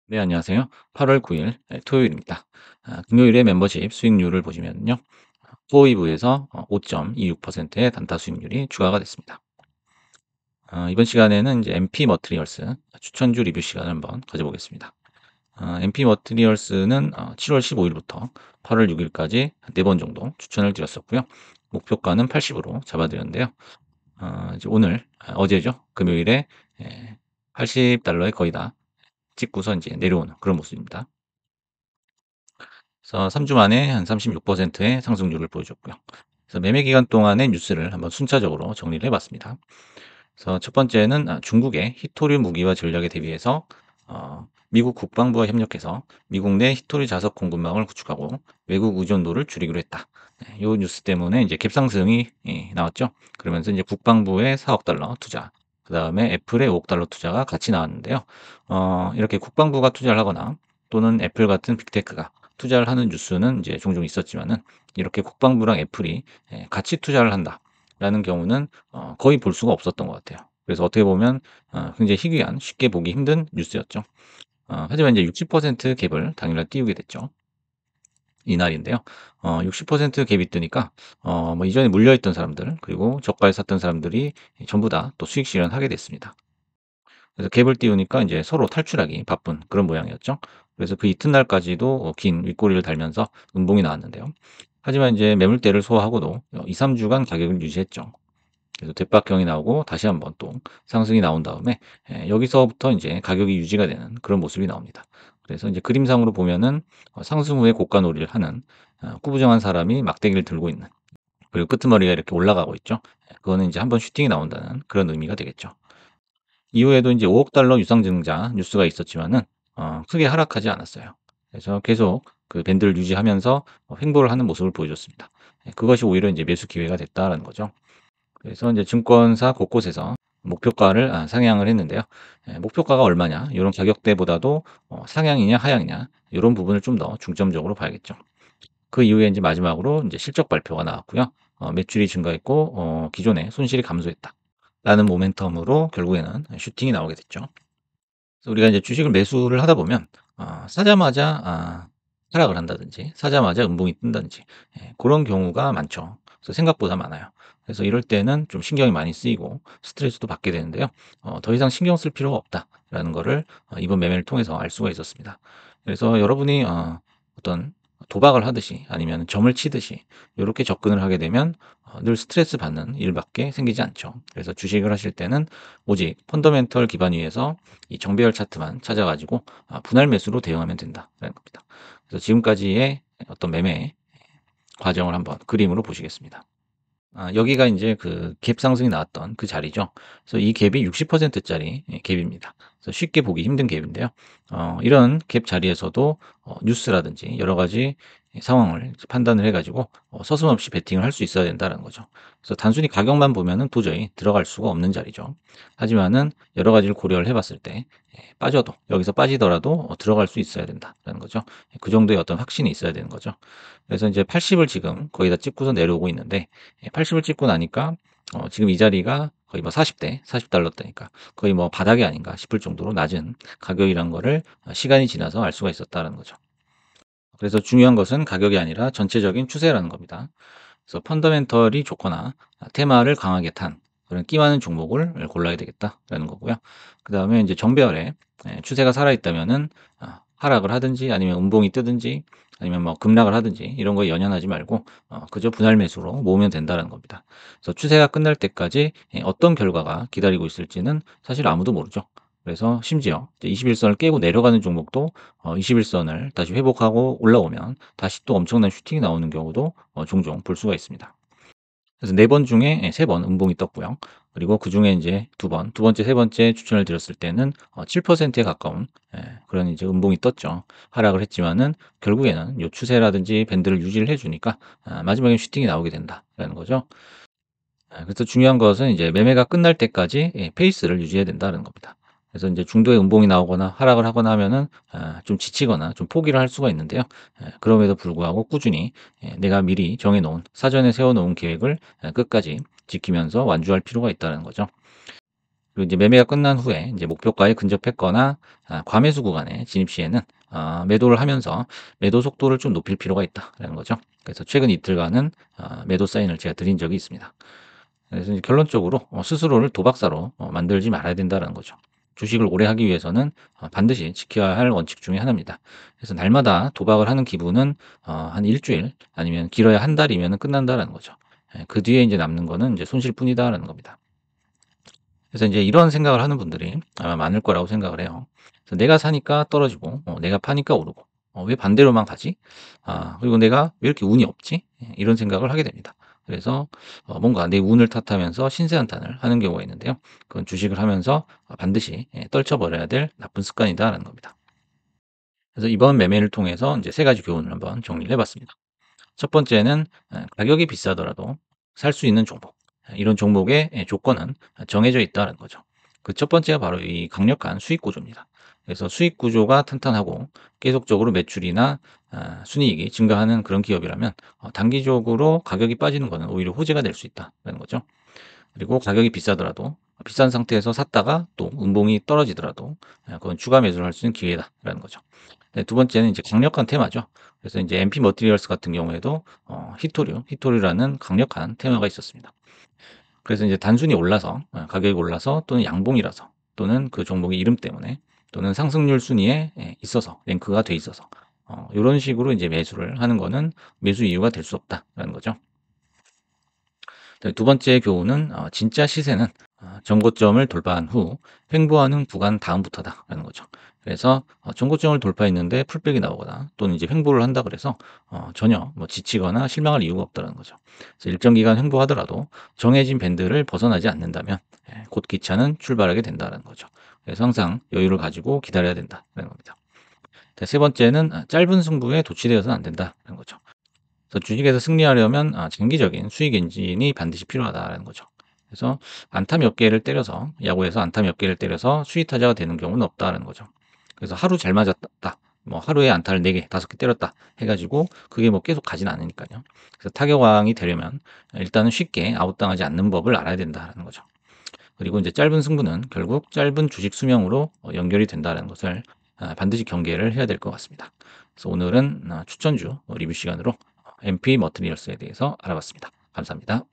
네, 안녕하세요. 8월 9일 토요일입니다. 금요일에 멤버십 수익률을 보시면요. 포이브에서 5.26%의 단타 수익률이 추가가 됐습니다. 이번 시간에는 이제 MP 머트리얼스 추천주 리뷰 시간을 한번 가져보겠습니다. MP 머트리얼스는 7월 15일부터 8월 6일까지 4번 정도 추천을 드렸었고요. 목표가는 80으로 잡아드렸는데요. 이제 오늘, 어제죠. 금요일에 80달러에 거의 다 찍고서 이제 내려오는 그런 모습입니다. 그래서 3주 만에 한 36%의 상승률을 보여줬고요. 그래서 매매 기간 동안의 뉴스를 한번 순차적으로 정리를 해봤습니다. 그래서 첫 번째는 중국의 히토류 무기화 전략에 대비해서 미국 국방부와 협력해서 미국 내 히토류 자석 공급망을 구축하고 외국 의존도를 줄이기로 했다. 이 뉴스 때문에 이제 갭상승이 나왔죠. 그러면서 이제 국방부의 4억 달러 투자, 그 다음에 애플의 5억 달러 투자가 같이 나왔는데요. 이렇게 국방부가 투자를 하거나 또는 애플 같은 빅테크가 투자를 하는 뉴스는 이제 종종 있었지만은 이렇게 국방부랑 애플이 같이 투자를 한다라는 경우는 거의 볼 수가 없었던 것 같아요. 그래서 어떻게 보면 굉장히 희귀한 쉽게 보기 힘든 뉴스였죠. 하지만 이제 60% 갭을 당일날 띄우게 됐죠. 이날인데요. 60% 갭이 뜨니까 뭐 이전에 물려있던 사람들 그리고 저가에 샀던 사람들이 전부 다 또 수익 실현하게 됐습니다. 그래서 갭을 띄우니까 이제 서로 탈출하기 바쁜 그런 모양이었죠. 그래서 그 이튿날까지도 긴 윗꼬리를 달면서 음봉이 나왔는데요. 하지만 이제 매물대를 소화하고도 2-3 주간 가격을 유지했죠. 그래서 대박형이 나오고 다시 한번 또 상승이 나온 다음에 여기서부터 이제 가격이 유지가 되는 그런 모습이 나옵니다. 그래서 이제 그림상으로 보면은 상승 후에 고가 놀이를 하는 꾸부정한 사람이 막대기를 들고 있는, 그리고 끄트머리가 이렇게 올라가고 있죠. 그거는 이제 한번 슈팅이 나온다는 그런 의미가 되겠죠. 이후에도 이제 5억 달러 유상증자 뉴스가 있었지만은 크게 하락하지 않았어요. 그래서 계속 그 밴드를 유지하면서 횡보를 하는 모습을 보여줬습니다. 그것이 오히려 이제 매수 기회가 됐다라는 거죠. 그래서 이제 증권사 곳곳에서 목표가를 상향을 했는데요. 목표가가 얼마냐 이런 가격대보다도 상향이냐 하향이냐 이런 부분을 좀 더 중점적으로 봐야겠죠. 그 이후에 이제 마지막으로 이제 실적 발표가 나왔고요. 매출이 증가했고 기존에 손실이 감소했다라는 모멘텀으로 결국에는 슈팅이 나오게 됐죠. 그래서 우리가 이제 주식을 매수를 하다 보면 사자마자 하락을 한다든지 사자마자 음봉이 뜬다든지 그런 경우가 많죠. 그래서 생각보다 많아요. 그래서 이럴 때는 좀 신경이 많이 쓰이고 스트레스도 받게 되는데요. 더 이상 신경 쓸 필요가 없다라는 거를 이번 매매를 통해서 알 수가 있었습니다. 그래서 여러분이 어떤 도박을 하듯이 아니면 점을 치듯이 요렇게 접근을 하게 되면 늘 스트레스 받는 일밖에 생기지 않죠. 그래서 주식을 하실 때는 오직 펀더멘털 기반 위에서 이 정배열 차트만 찾아가지고 분할 매수로 대응하면 된다라는 겁니다. 그래서 지금까지의 어떤 매매 과정을 한번 그림으로 보시겠습니다. 여기가 이제 그 갭 상승이 나왔던 그 자리죠. 그래서 이 갭이 60% 짜리 갭입니다. 그래서 쉽게 보기 힘든 갭인데요. 이런 갭 자리에서도 뉴스라든지 여러 가지 상황을 판단을 해 가지고 서슴없이 베팅을 할 수 있어야 된다는 거죠. 그래서 단순히 가격만 보면은 도저히 들어갈 수가 없는 자리죠. 하지만은 여러 가지를 고려를 해 봤을 때 빠져도 여기서 빠지더라도 들어갈 수 있어야 된다라는 거죠. 그 정도의 어떤 확신이 있어야 되는 거죠. 그래서 이제 80을 지금 거의 다 찍고서 내려오고 있는데 80을 찍고 나니까 지금 이 자리가 거의 뭐 40대, 40달러대니까 거의 뭐 바닥이 아닌가 싶을 정도로 낮은 가격이란 거를 시간이 지나서 알 수가 있었다는 거죠. 그래서 중요한 것은 가격이 아니라 전체적인 추세라는 겁니다. 그래서 펀더멘털이 좋거나 테마를 강하게 탄 그런 끼 많은 종목을 골라야 되겠다라는 거고요. 그다음에 이제 정배열에 추세가 살아있다면은 하락을 하든지 아니면 음봉이 뜨든지 아니면 뭐 급락을 하든지 이런 거에 연연하지 말고 그저 분할 매수로 모으면 된다는 겁니다. 그래서 추세가 끝날 때까지 어떤 결과가 기다리고 있을지는 사실 아무도 모르죠. 그래서 심지어 이제 21선을 깨고 내려가는 종목도 21선을 다시 회복하고 올라오면 다시 또 엄청난 슈팅이 나오는 경우도 종종 볼 수가 있습니다. 그래서 4번 중에 3번 음봉이 떴고요. 그리고 그중에 인제 두 번째, 세 번째 추천을 드렸을 때는 7%에 가까운 그런 이제 음봉이 떴죠. 하락을 했지만은 결국에는 요 추세라든지 밴드를 유지를 해 주니까 마지막에 슈팅이 나오게 된다라는 거죠. 그래서 중요한 것은 이제 매매가 끝날 때까지 페이스를 유지해야 된다는 겁니다. 그래서 인제 중도에 음봉이 나오거나 하락을 하거나 하면은 좀 지치거나 좀 포기를 할 수가 있는데요. 그럼에도 불구하고 꾸준히 내가 미리 정해 놓은 사전에 세워 놓은 계획을 끝까지 지키면서 완주할 필요가 있다는 거죠. 그리고 이제 매매가 끝난 후에 이제 목표가에 근접했거나 과매수 구간에 진입 시에는 매도를 하면서 매도 속도를 좀 높일 필요가 있다라는 거죠. 그래서 최근 이틀간은 매도 사인을 제가 드린 적이 있습니다. 그래서 이제 결론적으로 스스로를 도박사로 만들지 말아야 된다는 거죠. 주식을 오래 하기 위해서는 반드시 지켜야 할 원칙 중에 하나입니다. 그래서 날마다 도박을 하는 기분은 한 일주일 아니면 길어야 한 달이면 끝난다라는 거죠. 예, 그 뒤에 이제 남는 거는 이제 손실뿐이다라는 겁니다. 그래서 이제 이런 생각을 하는 분들이 아마 많을 거라고 생각을 해요. 그래서 내가 사니까 떨어지고 내가 파니까 오르고 왜 반대로만 가지? 그리고 '내가 왜 이렇게 운이 없지?' 예, 이런 생각을 하게 됩니다. 그래서 뭔가 내 운을 탓하면서 신세한탄을 하는 경우가 있는데요. 그건 주식을 하면서 반드시 떨쳐 버려야 될 나쁜 습관이다라는 겁니다. 그래서 이번 매매를 통해서 이제 세 가지 교훈을 한번 정리를 해 봤습니다. 첫 번째는 가격이 비싸더라도 살 수 있는 종목. 이런 종목의 조건은 정해져 있다는 거죠. 그 첫 번째가 바로 이 강력한 수익 구조입니다. 그래서 수익 구조가 탄탄하고 계속적으로 매출이나 순이익이 증가하는 그런 기업이라면 단기적으로 가격이 빠지는 것은 오히려 호재가 될 수 있다는 거죠. 그리고 가격이 비싸더라도 비싼 상태에서 샀다가 또 운봉이 떨어지더라도 그건 추가 매수를 할 수 있는 기회다라는 거죠. 네, 두 번째는 이제 강력한 테마죠. 그래서 이제 MP 머티리얼스 같은 경우에도 히토류라는 강력한 테마가 있었습니다. 그래서 이제 단순히 올라서 가격이 올라서 또는 양봉이라서 또는 그 종목의 이름 때문에 또는 상승률 순위에 있어서 랭크가 돼 있어서 요런 식으로 이제 매수를 하는 거는 매수 이유가 될 수 없다라는 거죠. 네, 두 번째 교훈은 진짜 시세는 정고점을 돌파한 후 횡보하는 구간 다음부터다라는 거죠. 그래서 정고점을 돌파했는데 풀백이 나오거나 또는 이제 횡보를 한다 그래서 전혀 뭐 지치거나 실망할 이유가 없다는 거죠. 그래서 일정 기간 횡보하더라도 정해진 밴드를 벗어나지 않는다면 곧 기차는 출발하게 된다는 거죠. 그래서 항상 여유를 가지고 기다려야 된다는 겁니다. 네, 세 번째는 짧은 승부에 도취되어서는 안 된다는 거죠. 그래서 주식에서 승리하려면 장기적인 수익 엔진이 반드시 필요하다라는 거죠. 그래서 안타 몇 개를 때려서 야구에서 안타 몇 개를 때려서 수위 타자가 되는 경우는 없다라는 거죠. 그래서 하루 잘 맞았다. 뭐 하루에 안타를 4 개, 5개 때렸다 해 가지고 그게 뭐 계속 가진 않으니까요. 그래서 타격왕이 되려면 일단은 쉽게 아웃당하지 않는 법을 알아야 된다라는 거죠. 그리고 이제 짧은 승부는 결국 짧은 주식 수명으로 연결이 된다는 것을 반드시 경계를 해야 될 것 같습니다. 그래서 오늘은 추천주 리뷰 시간으로 MP 머트리얼스에 대해서 알아봤습니다. 감사합니다.